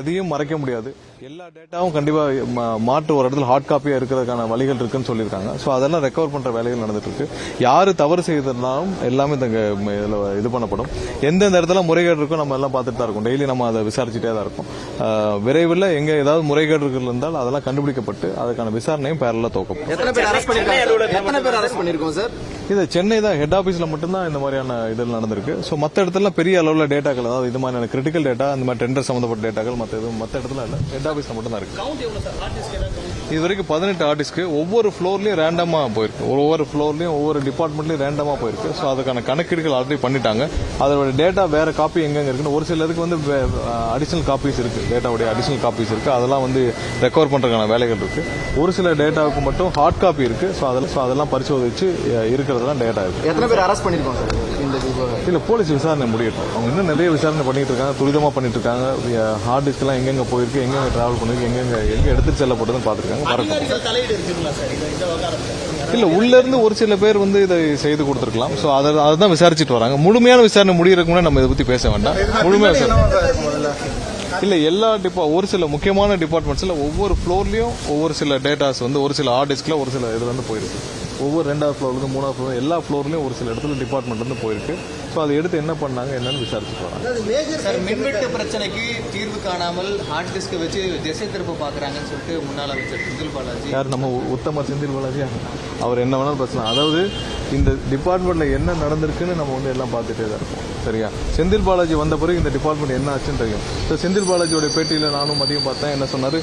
எதையும் மறைக்க முடியாது. எல்லா டேட்டாவும் கண்டிப்பா மாற்று ஒரு இடத்துல ஹார்ட் காப்பியா இருக்கிறதுக்கான வழிகள் இருக்குன்னு சொல்லியிருக்காங்க. ஸோ அதெல்லாம் ரெக்கவர் பண்ற வேலைகள் நடந்துட்டு இருக்கு. யாரு தவறு செய்திருந்தாலும் எல்லாமே இது பண்ணப்படும். எந்தெந்த இடத்துல முறைகேடு இருக்கோ நம்ம எல்லாம் பார்த்துட்டு தான் இருக்கோம். டெய்லி நம்ம அதை விசாரிச்சுட்டே தான் இருக்கோம். விரைவில் எங்க ஏதாவது முறைகேடுகள் இருந்தால் அதெல்லாம் கண்டுபிடிக்கப்பட்டு அதுக்கான விசாரணையும் பேரலா துவக்கப்படும். இது சென்னை தான் ஹெட் ஆபீஸ்ல மட்டும்தான் இந்த மாதிரியான இதில் நடந்திருக்கு. ஸோ மற்ற இடத்துல பெரிய அளவில் டேட்டாக்கள், அதாவது இது மாதிரியான கிரிட்டிக்கல் டேட்டா, இந்த மாதிரி டெண்டர் சம்பந்தப்பட்ட டேட்டாக்கள் மற்ற இடத்துல இல்ல, ஹெட் ஆபீஸ்ல மட்டும் தான் இருக்கு. இது வரைக்கும் 18 ஆர்டிஸ்ட்க்கு ஒவ்வொரு ஃப்ளோர்லயும் ரேண்டமா போயிருக்கு. ஒவ்வொரு ஃப்ளோர்லயும் ஒவ்வொரு டிபார்ட்மெண்ட்லயும் ரேண்டமா போயிருக்கு. ஸோ அதுக்கான கணக்கீடுகள் ஆல்ரெடி பண்ணிட்டாங்க. அதோட டேட்டா வேற காப்பி எங்க இருக்குன்னு ஒரு சிலருக்கு அடிஷனல் காப்பீஸ் இருக்கு, டேட்டாவுடைய அடிஷனல் காப்பீஸ் இருக்கு. அதெல்லாம் ரெக்கவர் பண்றதுக்கான வேலைகள் இருக்கு. ஒரு சில டேட்டாவுக்கு மட்டும் ஹார்ட் காப்பி இருக்கு. ஸோ அதெல்லாம் பரிசோதிச்சு இருக்கிறதெல்லாம் டேட்டா இருக்கு. எத்தனை பேர் அரெஸ்ட் பண்ணிருக்கோம் சார்? இல்ல, போலீஸ் விசாரணை முடியட்டும். அவங்க இன்னும் நிறைய விசாரணை பண்ணிட்டு இருக்காங்க, துரிதமா பண்ணிட்டு இருக்காங்க. ஹார்ட் டிஸ்க் எல்லாம் எங்கெங்க போயிருக்கு, எங்க டிராவல் பண்ணிருக்கு, எங்க எடுத்துட்டு செல்லப்பட்டதுன்னு பாத்துருக்காங்க. இல்ல, உள்ள இருந்து ஒரு சில பேர் இதை செய்து கொடுத்திருக்கலாம். சோ அதான் விசாரிச்சுட்டு வராங்க. முழுமையான விசாரணை முடியறதுக்கு முன்னாடி நம்ம இதை பத்தி பேச வேண்டாம். முழுமையா இல்ல, எல்லா ஒரு சில முக்கியமான டிபார்ட்மெண்ட்ஸ்ல ஒவ்வொரு ஃப்ளோர்லயும் ஒவ்வொரு சில டேட்டாஸ் ஒரு சில ஹார்ட் டிஸ்க்ல ஒரு சில இதுல இருந்து போயிருக்கு. ஒவ்வொரு 2வது ஃப்ளோர்ல 3வது ஃப்ளோர் எல்லா ஃப்ளோர்லயும் ஒரு சில இடத்துல டிபார்ட்மெண்ட்ல இருந்து போயிருக்கு. ஸோ அதை எடுத்து என்ன பண்ணாங்க என்னன்னு விசாரிச்சுட்டு வராங்க. மின்வெட்டு பிரச்சனைக்கு தீர்வு காணாமல் ஹார்ட் டிஸ்கை வச்சு திசை திருப்ப பாக்குறாங்கன்னு சொல்லிட்டு முன்னாள் அமைச்சர் செந்தில் பாலாஜி. யார்? நம்ம உத்தமர் செந்தில் பாலாஜியா? அவர் என்ன வேணாலும் பிரச்சனை. அதாவது இந்த டிபார்ட்மெண்ட்ல என்ன நடந்திருக்குன்னு நம்ம எல்லாம் பார்த்துட்டே தான் இருக்கோம். சரியா? செந்தில் பாலாஜி வந்த பிறகு இந்த டிபார்ட்மெண்ட் என்ன ஆச்சுன்னு தெரியும். செந்தில் பாலாஜியோட பேட்டியில நானும் மதியம் பார்த்தேன். என்ன சொன்னாரு?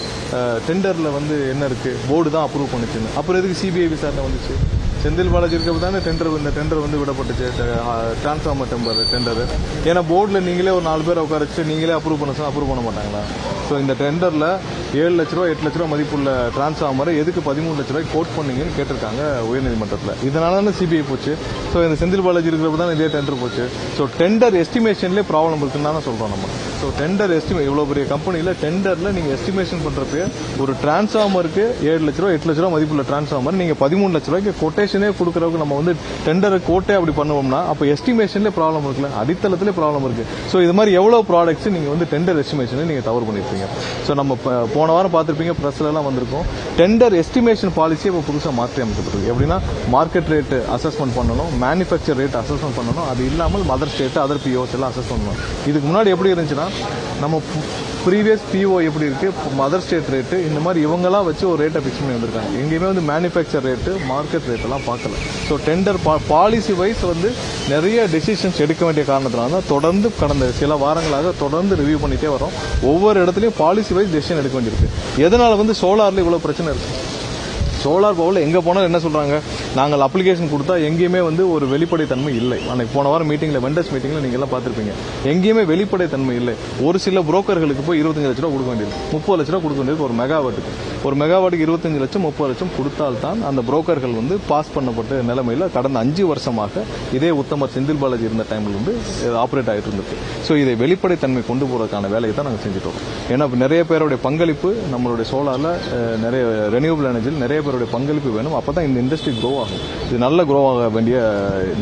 டெண்டர்ல என்ன இருக்கு, போர்டு தான் அப்ரூவ் பண்ணுச்சுன்னு. அப்புறம் எதுக்கு சிபிஐ விசாரணை வந்துச்சு? செந்தில் பாலாஜி இருக்கப்ப தானே இந்த டெண்டர் விடப்பட்டுச்சு, டிரான்ஸ்ஃபார்மர் டெண்டர். ஏன்னா போர்டில் நீங்களே ஒரு 4 பேர் உட்காரச்சு நீங்களே அப்ரூவ் பண்ண மாட்டாங்களா? ஸோ இந்த டெண்டர்ல 7 லட்ச ரூபா 8 லட்ச ரூபா மதிப்புள்ள டிரான்ஸ்ஃபார்மரை எதுக்கு 13 லட்ச ரூபாய்க்கு கோட் பண்ணீங்கன்னு கேட்டிருக்காங்க உயர்நீதிமன்றத்தில். இதனால தானே சிபிஐ போச்சு. ஸோ இந்த செந்தில் பாலாஜி இருக்கிறப்ப தான் இதே டெண்டர் போச்சு. ஸோ டெண்டர் எஸ்டிமேஷன்லேயே ப்ராப்ளம் இருக்குன்னு தானே சொல்றோம் நம்ம. ஸோ டெண்டர் இவ்வளவு பெரிய கம்பெனியில் டெண்டர்ல நீங்க எஸ்டிமேஷன் பண்றப்ப ஒரு டிரான்ஸ்ஃபார்மருக்கு 7 லட்ச ரூபா 8 லட்ச ரூபா மதிப்புள்ள டிரான்ஸ்ஃபார்மர் நீங்க 13 லட்ச ரூபாய்க்கு கொட்டேஷனே கொடுக்கறதுக்கு நம்ம டெண்டரை கோட்டே அப்படி பண்ணுவோம்னா அப்ப எஸ்டிமேஷன்லேயே ப்ராப்ளம் இருக்குல்ல, அடித்தளத்திலே ப்ராப்ளம் இருக்கு. ஸோ இது மாதிரி எவ்வளவு ப்ராடக்ட்ஸ் நீங்க டெண்டர் எஸ்டிமேஷன் நீங்க தவறு பண்ணிருப்பீங்க. ஸோ நம்ம போன வாரம் பார்த்திருப்பீங்க, பிரஸ்ல எல்லாம் வந்திருக்கும். டெண்டர் எஸ்டிமேஷன் பாலிசியை இப்போ புதுசாக மாற்றி அமைக்கப்பட்டிருக்கு. எப்படின்னா மார்க்கெட் ரேட் அசஸ்மெண்ட் பண்ணணும், மேனுஃபேக்சர் ரேட் அசஸ்மெண்ட் பண்ணணும். அது இல்லாமல் மதர் ஸ்டேட் அதர் பிஓஸ் எல்லாம் அசஸ் பண்ணணும். இதுக்கு முன்னாடி எப்படி இருந்துச்சுன்னா நம்ம ப்ரீவியஸ் பிஓ எப்படி இருக்கு, மதர் ஸ்டேட் ரேட்டு, இந்த மாதிரி இவங்கெல்லாம் வச்சு ஒரு ரேட்டை ஃபிக்ஸ் பண்ணி வந்திருக்காங்க. எங்கேயுமே மேனுஃபேக்சர் ரேட்டு மார்க்கெட் ரேட் எல்லாம் பார்க்கல. ஸோ டெண்டர் பாலிசி வைஸ் நிறைய டெசிஷன்ஸ் எடுக்க வேண்டிய காரணத்தினால தான் தொடர்ந்து கடந்த சில வாரங்களாக தொடர்ந்து ரிவ்யூ பண்ணிட்டே வரோம். ஒவ்வொரு இடத்துலையும் பாலிசி வைஸ் டெசிஷன் எடுக்க வேண்டியிருக்கு. எதனால சோலார்ல இவ்வளவு பிரச்சனை இருக்கு? சோலார் பவர்ல எங்க போனாலும் என்ன சொல்றாங்க, நாங்கள் அப்ளிகேஷன் கொடுத்தா எங்கேயுமே ஒரு வெளிப்படைத்தன்மை இல்லை. அன்னைக்கு போன வாரம் மீட்டிங்ல வெண்டர்ஸ் மீட்டிங்ல நீங்க எல்லாம் பார்த்திருப்பீங்க, எங்கேயுமே வெளிப்படைத்தன்மை இல்லை. ஒரு சில புரோக்கர்களுக்கு போய் 25 லட்ச ரூபா கொடுக்க வேண்டியது, 30 லட்ச ரூபா கொடுக்க வேண்டியது ஒரு மெகாவாட்டுக்கு 25 லட்சம் 30 லட்சம் கொடுத்தால்தான் அந்த புரோக்கர்கள் பாஸ் பண்ணப்பட்ட நிலைமையில கடந்த 5 வருஷமாக இதே உத்தமர் செந்தில் பாலாஜி இருந்த டைம்ல ஆபரேட் ஆயிட்டு இருந்திருக்கு. ஸோ இதை வெளிப்படைத்தன்மை கொண்டு போறதுக்கான வேலையை தான் நாங்கள் செஞ்சுட்டு வரோம். ஏன்னா நிறைய பேருடைய பங்களிப்பு நம்மளுடைய சோலார்ல நிறைய ரெனியூபிள் எனர்ஜியில் நிறைய பேருடைய பங்களிப்பு வேணும். அப்பதான் இந்த இண்டஸ்ட்ரி க்ரோ ஆகும். இது நல்ல க்ரோ ஆக வேண்டிய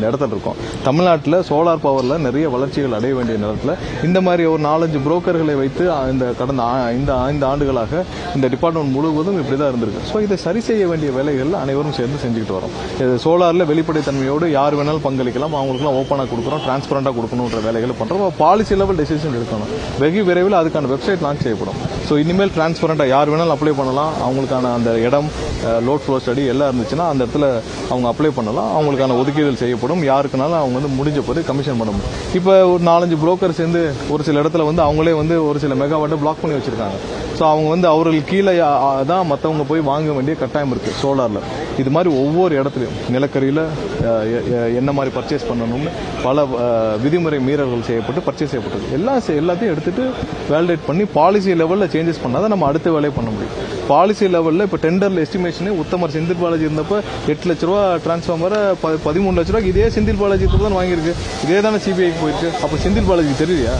இடத்துல இருக்கும். தமிழ்நாட்டில் சோலார் பவர்ல நிறைய வளர்ச்சிகள் அடைய வேண்டிய நேரத்தில் இந்த மாதிரி ஒரு 4-5 புரோக்கர்களை வைத்து இந்த கடந்த 5 ஆண்டுகளாக இந்த டிபார்ட்மெண்ட் முழுவதும் இப்படிதான் இருந்திருக்கு. ஸோ இதை சரி செய்ய வேண்டிய வேலைகள் அனைவரும் சேர்ந்து செஞ்சுக்கிட்டு வரோம். சோலார்ல வெளிப்படைத்தன்மையோடு யார் வேணாலும் பங்களிக்கலாம், அவங்களுக்குலாம் ஓப்பனாக கொடுக்குறோம், டிரான்ஸ்பரண்டா கொடுக்கணுன்ற வேலைகளை பண்றோம். பாலிசி லெவல் டெசிஷன் எடுக்கணும். வெகு விரைவில் அதுக்கான வெப்சைட் லான்ச் செய்யப்படும். ஸோ இனிமேல் டிரான்ஸ்பரண்டா யார் வேணாலும் அப்ளை பண்ணலாம். அவங்களுக்கான அந்த இடம், லோட் ஃப்ளோ ஸ்டடி எல்லாம் இருந்துச்சுன்னா அந்த இடத்துல அவங்க அப்ளை பண்ணலாம். அவங்களுக்கான ஒதுக்கீடுகள் செய்யப்படும். யாருக்குனாலும் அவங்க முடிஞ்ச போது கமிஷன் பண்ண முடியும். இப்போ ஒரு 4-5 புரோக்கர் சேர்ந்து ஒரு சில இடத்துல அவங்களே ஒரு சில மெகாவாட்டை பிளாக் பண்ணி வச்சிருக்காங்க. ஸோ அவங்க அவர்களுக்கு கீழே தான் மற்றவங்க போய் வாங்க வேண்டிய கட்டாயம் இருக்கு சோலார்ல. இது மாதிரி ஒவ்வொரு இடத்துலையும் நிலக்கரியில என்ன மாதிரி பர்ச்சேஸ் பண்ணணும்னு பல விதிமுறை மீறல்கள் செய்யப்பட்டு பர்ச்சேஸ் செய்யப்பட்டது எல்லாத்தையும் எடுத்துட்டு வேலிடேட் பண்ணி பாலிசி லெவலில் சேஞ்சஸ் பண்ணாதான் நம்ம அடுத்த வேலையை பண்ண முடியும். பாலிசி லெவலில் இப்போ டெண்டர்ல எஸ்டிமேஷனே உத்தமர் செந்தில் பாலாஜி இருந்தப்ப 8 லட்ச ரூபா டிரான்ஸ்ஃபார்மரை 13 லட்ச ரூபாய்க்கு இதே செந்தில் பாலாஜி தான் வாங்கியிருக்கு. இதே தானே சிபிஐக்கு போயிருக்கு. அப்போ செந்தில் பாலாஜிக்கு தெரியலையா?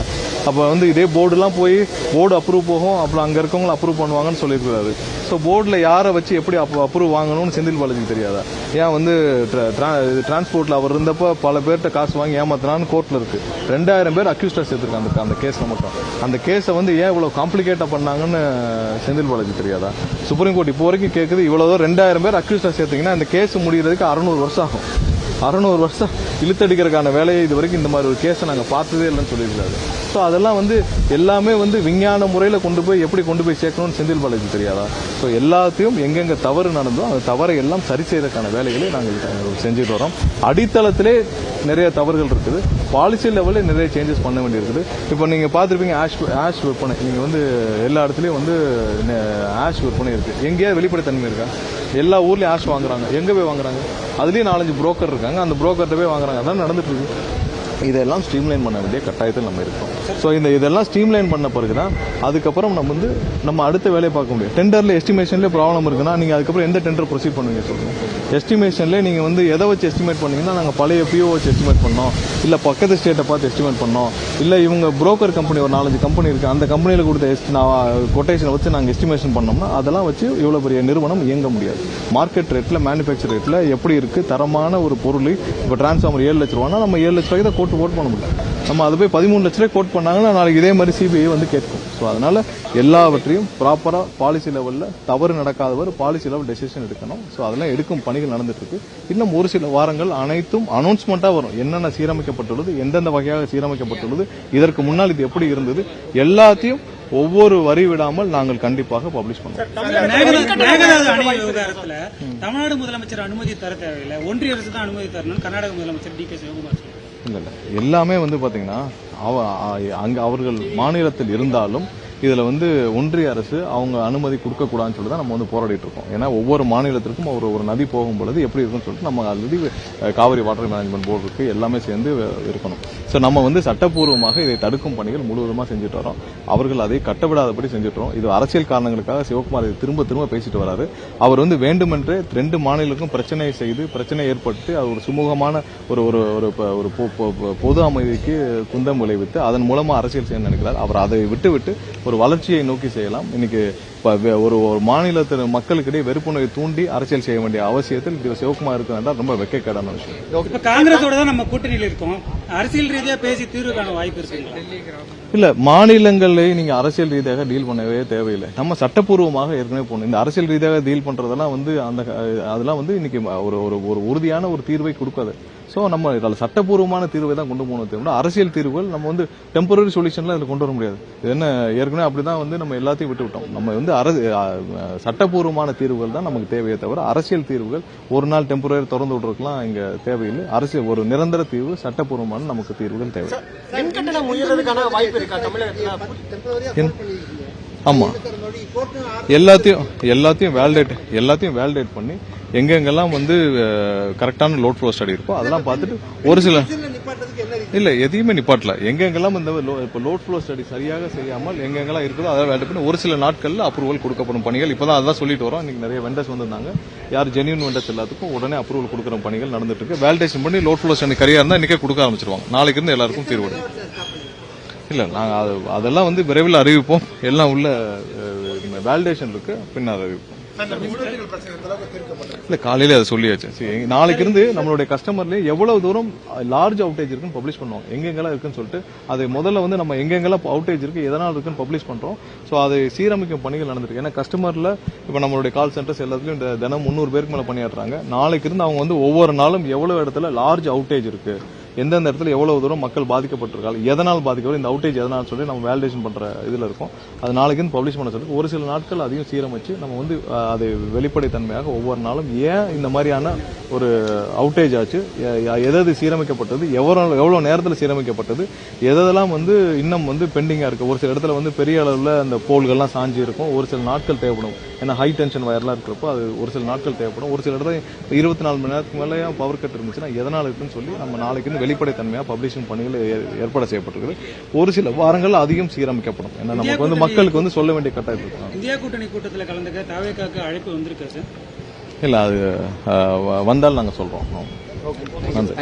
அப்போ இதே போர்டுலாம் போய் போர்டு அப்ரூவ் போகும், அப்புறம் அங்கே இருக்கவங்களை அப்ரூவ் பண்ணுவாங்கன்னு சொல்லியிருக்காரு. ஸோ போர்டில் யாரை வச்சு எப்படி அப்ரூவ் வாங்கணும்னு செந்தில் பாலாஜிக்கு தெரியாதா? ஏன் வந்து டிரான்ஸ்போர்ட்ல அவர் இருந்தப்ப பல பேர்கிட்ட காசு வாங்கி ஏமாத்தினான்னு கோர்ட்ல இருக்கு. 2000 பேர் அக்யூஸ்டா சேர்த்திருக்காங்க அந்த கேஸ்ல மட்டும். அந்த கேஸை வந்து ஏன் இவ்வளவு காம்ப்ளிகேட்டா பண்ணாங்கன்னு செந்தில் பாலாஜி தெரியாதா? சுப்ரீம் கோர்ட் இப்போ வரைக்கும் கேட்குது, இவ்வளவு 2000 பேர் அக்யூஸ்டா சேர்த்தீங்கன்னா இந்த கேஸ் முடிகிறதுக்கு 600 வருஷம் ஆகும். 600 வருஷம் இழுத்தடிக்கிறதுக்கான வேலையை இது வரைக்கும் இந்த மாதிரி ஒரு கேஸை நாங்கள் பார்த்ததே இல்லைன்னு சொல்லியிருக்காரு. ஸோ அதெல்லாம் வந்து எல்லாமே வந்து விஞ்ஞான முறையில் கொண்டு போய் எப்படி கொண்டு போய் சேர்க்கணும்னு செந்தில் பாலாஜி தெரியாதா? ஸோ எல்லாத்தையும் எங்கெங்க தவறு நடந்தோ அந்த தவறை எல்லாம் சரி செய்யறதுக்கான வேலைகளை நாங்கள் செஞ்சுட்டு வரோம். அடித்தளத்திலே நிறைய தவறுகள் இருக்குது, பாலிசி லெவலில் நிறைய சேஞ்சஸ் பண்ண வேண்டியிருக்குது. இப்போ நீங்கள் பார்த்துருப்பீங்க ஆஷ் விற்பனை, நீங்கள் வந்து எல்லா இடத்துலையும் வந்து ஆஷ் விற்பனை இருக்குது. எங்கேயாவது வெளிப்படைத்தன்மை இருக்கா? எல்லா ஊர்லேயும் ஆஷ் வாங்குறாங்க. எங்கே போய் வாங்குறாங்க? அதுலேயும் 4-5 புரோக்கர் இருக்காங்க, அந்த புரோக்கர்கிட்ட போய் வாங்குறாங்க. அதான் நடந்துட்டு இருக்கு. இதெல்லாம் ஸ்ட்ரீம்லைன் பண்ண வேண்டிய கட்டாயத்தில் நம்ம இருக்கோம். ஸோ இதெல்லாம் ஸ்ட்ரீம்லைன் பண்ண பிறகுதான் அதுக்கப்புறம் நம்ம அடுத்த வேலையை பார்க்க முடியும். டெண்டர்ல எஸ்டிமேஷன்லேயே ப்ராப்ளம் இருக்குன்னா நீங்கள் அதுக்கப்புறம் எந்த டெண்டர் ப்ரொசீட் பண்ணுவீங்க சொல்லுங்க. எஸ்டிமேஷன்லேயே நீங்கள் வந்து எதை வச்சு எஸ்டிமேட் பண்ணீங்கன்னா, நாங்கள் பழைய பிஓ வச்சு எஸ்டிமேட் பண்ணோம், இல்லை பக்கத்து ஸ்டேட்டை பார்த்து எஸ்டிமேட் பண்ணோம், இல்லை இவங்க புரோக்கர் கம்பெனி ஒரு 4-5 கம்பெனி இருக்கு, அந்த கம்பெனியில் கொடுத்த கொட்டேஷனை வச்சு நாங்கள் எஸ்டிமேஷன் பண்ணோம்னா அதெல்லாம் வச்சு இவ்வளோ பெரிய நிறுவனம் இயங்க முடியாது. மார்க்கெட் ரேட்டில் மேனுஃபேக்சர் ரேட்டில் எப்படி இருக்கு தரமான ஒரு பொருள், இப்போ டிரான்ஸ்ஃபார்மர் 7 லட்ச ரூபானா நம்ம 7 லட்ச ரூபாய்க்கு தான் கோட் பண்ண முடியும். நம்ம அது போய் 13 லட்ச ரூபாய் கோட் பண்ணாங்கன்னா நாளைக்கு இதே மாதிரி சிபிஐ வந்து கேட்கும். ஸோ அதனால எல்லாவற்றையும் ப்ராப்பரா பாலிசி லெவலில் தவறு நடக்காதவர் பாலிசி லெவல் டெசிஷன் எடுக்கணும். ஸோ அதெல்லாம் எடுக்கும் பணிகள் நடந்துட்டு இருக்கு. இன்னும் ஒரு சில வாரங்கள் அனைத்தும் அனௌன்ஸ்மெண்டா வரும். என்னென்ன சீரமைக்கப்பட்டுள்ளது, எந்தெந்த வகையாக சீரமைக்கப்பட்டுள்ளது, இதற்கு முன்னால் இது எப்படி இருந்தது, எல்லாத்தையும் ஒவ்வொரு வரி விடாமல் நாங்கள் கண்டிப்பாக பப்ளிஷ் பண்ணுவோம். தமிழ்நாடு முதலமைச்சர் அனுமதி தர தேவையில்லை, ஒன்றிய அரசு தான் அனுமதி தரணும் கர்நாடக முதலமைச்சர் டி.கே. சிவகுமார் இல்ல எல்லாமே வந்து பாத்தீங்கன்னா அங்க அவர்கள் மாநிலத்தில் இருந்தாலும் இதுல வந்து ஒன்றிய அரசு அவங்க அனுமதி கொடுக்க கூடாதுன்னு சொல்லி தான் நம்ம வந்து போராடிட்டு இருக்கோம். ஏன்னா ஒவ்வொரு மாநிலத்திற்கும் ஒரு நதி போகும் பொழுது எப்படி இருக்குன்னு சொல்லிட்டு நம்ம already Kaveri water management board இருக்கு, எல்லாமே சேர்ந்து இருக்கணும். ஸோ நம்ம வந்து சட்டப்பூர்வமாக இதை தடுக்கும் பணிகள் முழுவதுமாக செஞ்சுட்டு வரோம். அவர்கள் அதை கட்டவிடாதபடி செஞ்சுட்டு வரோம். இது அரசியல் காரணங்களுக்காக சிவகுமார் இதை திரும்ப பேசிட்டு வராரு. அவர் வந்து வேண்டுமென்றே 2 மாநிலங்களுக்கும் பிரச்சனையை செய்து பிரச்சனை ஏற்பட்டு அது ஒரு சுமூகமான ஒரு பொது அமைதிக்கு குந்தம் விளைவித்து அதன் மூலமா அரசியல் செய்ய நினைக்கிறார். அவர் அதை விட்டு ஒரு வளர்ச்சியை நோக்கி செய்யலாம். இன்னைக்கு ஒரு மாநிலத்தின் மக்களுக்கிடையே வெறுப்புணர்வை தூண்டி அரசியல் செய்ய வேண்டிய அவசியத்தில் சிவகுமார் இருக்கிறார். ரொம்ப வெட்கக்கேடான விஷயம். இப்ப காங்கிரஸோட தான் நம்ம கூட்டணியில் இருக்கோம். அரசியல் ரீதியாக பேசி தீர்வு காண வாய்ப்பு இருக்குங்களா? இல்ல, மாநிலங்களை நீங்க அரசியல் ரீதியாக டீல் பண்ணவே தேவையில்லை. நம்ம சட்டப்பூர்வமாக ஏற்கனவே போகணும். இந்த அரசியல் ரீதியாக டீல் பண்றதெல்லாம் வந்து அதெல்லாம் வந்து இன்னைக்கு ஒரு உறுதியான ஒரு தீர்வை கொடுக்காது. ஸோ நம்ம இதில் சட்டப்பூர்வமான தீர்வை தான் கொண்டு போகணும். தேவை அரசியல் தீர்வுகள் நம்ம வந்து டெம்பரரி சொல்யூஷன்ல இதில் கொண்டு வர முடியாது. இது என்ன ஏற்கனவே அப்படிதான் வந்து நம்ம எல்லாத்தையும் விட்டு விட்டோம். நம்ம வந்து சட்டப்பூர்வமான தீர்வுகள் தான் நமக்கு தேவையே தவிர அரசியல் தீர்வுகள் ஒரு நாள் டெம்பரரி திறந்து விடுறதுக்குலாம் இங்க தேவையில்லை. அரசியல் ஒரு நிரந்தர தீர்வு, சட்டப்பூர்வமான நமக்கு தீர்வுகள் தேவை. ஆமா, எல்லாத்தையும் வேலிடேட் பண்ணி எங்கெங்கெல்லாம் வந்து கரெக்டான லோட் ஃப்ளோ ஸ்டடி இருக்கோ அதெல்லாம் பார்த்துட்டு ஒரு சில இல்ல எதையுமே நிப்பாட்டல. எங்கெங்கெல்லாம் இந்த லோட் ஃப்ளோ ஸ்டடி சரியாக செய்யாமல் எங்கெங்கெல்லாம் இருக்குதோ அதை வேலிடேட் பண்ணி ஒரு சில நாட்கள்ல அப்ரூவல் கொடுக்கப்படும் பணிகள் இப்பதான் அதான் சொல்லிட்டு வரோம். இன்னைக்கு நிறைய வெண்டர்ஸ் வந்திருந்தாங்க. யார் ஜென்யூன் வெண்டர்ஸ் எல்லாத்துக்கும் உடனே அப்ரூவல் கொடுக்குற பணிகள் நடந்துட்டு இருக்கு. வேலிடேஷன் பண்ணி லோட் ஃப்ளோ ஸ்டடி கரியா இருந்தா இன்னைக்கே கொடுக்க ஆரம்பிச்சிருவாங்க. நாளைக்கு இருந்து எல்லாருக்கும் தீர்வு. இல்ல, நாங்க அதெல்லாம் வந்து விரைவில் அறிவிப்போம். எல்லாம் உள்ள வேலிடேஷன் இருக்கு, பின்னர் அறிவிப்போம். இல்ல, காலையில அதை சொல்லியாச்சு. நாளைக்கு இருந்து நம்மளுடைய கஸ்டமர்ல எவ்வளவு தூரம் லார்ஜ் அவுட்டேஜ் இருக்குன்னு பப்ளிஷ் பண்ணுவோம். எங்கெங்கெல்லாம் இருக்குன்னு சொல்லிட்டு அதை முதல்ல வந்து நம்ம எங்கெங்கெல்லாம் அவுட்டேஜ் இருக்கு எதனால் இருக்குன்னு பப்ளிஷ் பண்றோம். ஸோ அதை சீரமைக்கும் பணிகள் நடந்திருக்கு. ஏன்னா கஸ்டமர்ல இப்ப நம்மளுடைய கால் சென்டர்ஸ் எல்லாத்துலயும் தினம் 300 பேருக்கு மேல பணியாற்றுறாங்க. நாளைக்கு இருந்து அவங்க வந்து ஒவ்வொரு நாளும் எவ்வளவு இடத்துல லார்ஜ் அவுட்டேஜ் இருக்கு, எந்தெந்த இடத்துல எவ்வளவு தூரம் மக்கள் பாதிக்கப்பட்டிருக்காங்க, எதனால் பாதிக்கப்படும், இந்த அவுட்டேஜ் எதனால் சொல்லி நம்ம வேலிடேஷன் பண்ற இதுல இருக்கும். அது நாளைக்கு பப்ளிஷ் பண்ண சொல்லி ஒரு சில நாட்கள் அதையும் சீரமைச்சு நம்ம வந்து அதை வெளிப்படைத்தன்மையாக ஒவ்வொரு நாளும் ஏன் இந்த மாதிரியான ஒரு அவுட்டேஜ் ஆச்சு, எது சீரமைக்கப்பட்டது, எவ்வளவு நேரத்தில் சீரமைக்கப்பட்டது, எதெல்லாம் வந்து இன்னும் வந்து பெண்டிங்கா இருக்கு. ஒரு சில இடத்துல வந்து பெரிய அளவில் அந்த போல்கள்லாம் சாஞ்சி இருக்கும். ஒரு சில நாட்கள் தேவைப்படும். ஏன்னா ஹை டென்ஷன் வயர்லாம் இருக்கிறப்போ அது ஒரு சில நாட்கள் தேவைப்படும். ஒரு சில இடத்துல 24 மணி நேரத்துக்கு மேலே பவர் கட் இருந்துச்சுன்னா எதனால் இருக்குன்னு சொல்லி நம்ம நாளைக்கு வெளிப்படைத்தன்மையாக பப்ளிஷிங் பணிகள் ஏற்பாடு செய்யப்பட்டிருக்குது. ஒரு சில வாரங்கள் அதிகம் சீரமைக்கப்படும். ஏன்னா நமக்கு வந்து மக்களுக்கு வந்து சொல்ல வேண்டிய கட்டாயம் இருக்கு. இந்தியா கூட்டணி கூட்டத்தில் கலந்துக்க தவேகாக்கு அழைப்பு வந்திருக்கு சார். இல்ல, அது வந்தால் நாங்க சொல்றோம். நன்றி.